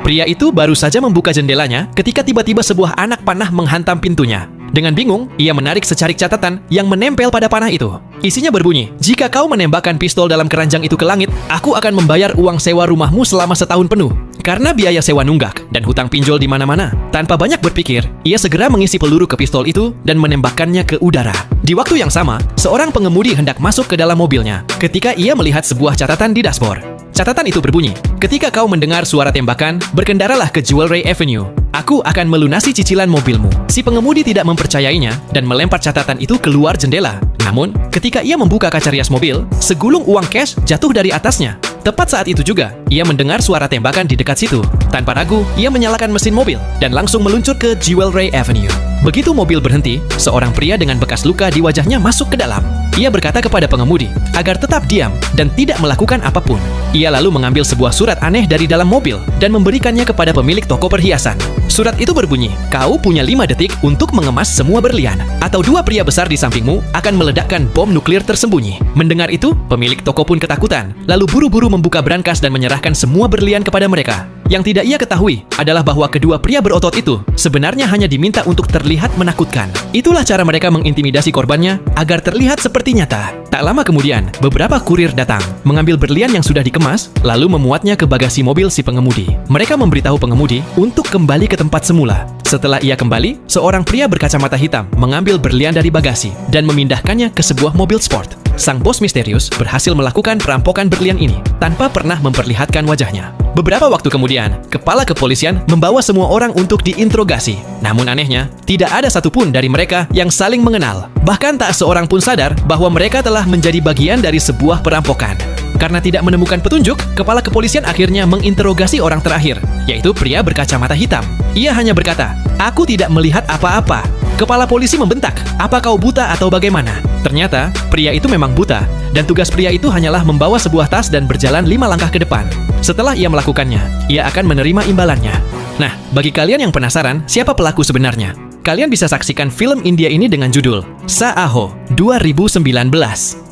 Pria itu baru saja membuka jendelanya ketika tiba-tiba sebuah anak panah menghantam pintunya. Dengan bingung, ia menarik secarik catatan yang menempel pada panah itu. Isinya berbunyi, "Jika kau menembakkan pistol dalam keranjang itu ke langit, aku akan membayar uang sewa rumahmu selama setahun penuh." Karena biaya sewa nunggak dan hutang pinjol di mana-mana, tanpa banyak berpikir, ia segera mengisi peluru ke pistol itu dan menembakkannya ke udara. Di waktu yang sama, seorang pengemudi hendak masuk ke dalam mobilnya ketika ia melihat sebuah catatan di dashboard. Catatan itu berbunyi, "Ketika kau mendengar suara tembakan, berkendaralah ke Jewelry Avenue. Aku akan melunasi cicilan mobilmu." Si pengemudi tidak mempercayainya dan melempar catatan itu keluar jendela. Namun, ketika ia membuka kaca rias mobil, segulung uang cash jatuh dari atasnya. Tepat saat itu juga, ia mendengar suara tembakan di dekat situ. Tanpa ragu, ia menyalakan mesin mobil dan langsung meluncur ke Jewelry Avenue. Begitu mobil berhenti, seorang pria dengan bekas luka di wajahnya masuk ke dalam. Ia berkata kepada pengemudi agar tetap diam dan tidak melakukan apapun. Ia lalu mengambil sebuah surat aneh dari dalam mobil dan memberikannya kepada pemilik toko perhiasan. Surat itu berbunyi, "Kau punya 5 detik untuk mengemas semua berlian, atau 2 pria besar di sampingmu akan meledakkan bom nuklir tersembunyi." Mendengar itu, pemilik toko pun ketakutan, lalu buru-buru membuka brankas dan menyerahkan semua berlian kepada mereka. Yang tidak ia ketahui adalah bahwa kedua pria berotot itu sebenarnya hanya diminta untuk terlihat menakutkan. Itulah cara mereka mengintimidasi korbannya agar terlihat seperti nyata. Tak lama kemudian, beberapa kurir datang, mengambil berlian yang sudah dikemas, lalu memuatnya ke bagasi mobil si pengemudi. Mereka memberitahu pengemudi untuk kembali ke tempat semula. Setelah ia kembali, seorang pria berkacamata hitam mengambil berlian dari bagasi dan memindahkannya ke sebuah mobil sport. Sang bos misterius berhasil melakukan perampokan berlian ini tanpa pernah memperlihatkan wajahnya. Beberapa waktu kemudian, kepala kepolisian membawa semua orang untuk diinterogasi. Namun anehnya, tidak ada satupun dari mereka yang saling mengenal. Bahkan tak seorang pun sadar bahwa mereka telah menjadi bagian dari sebuah perampokan. Karena tidak menemukan petunjuk, kepala kepolisian akhirnya menginterogasi orang terakhir, yaitu pria berkacamata hitam. Ia hanya berkata, "Aku tidak melihat apa-apa." Kepala polisi membentak, "Apa kau buta atau bagaimana?" Ternyata, pria itu memang buta, dan tugas pria itu hanyalah membawa sebuah tas dan berjalan 5 langkah ke depan. Setelah ia melakukannya, ia akan menerima imbalannya. Nah, bagi kalian yang penasaran siapa pelaku sebenarnya, kalian bisa saksikan film India ini dengan judul Saaho 2019.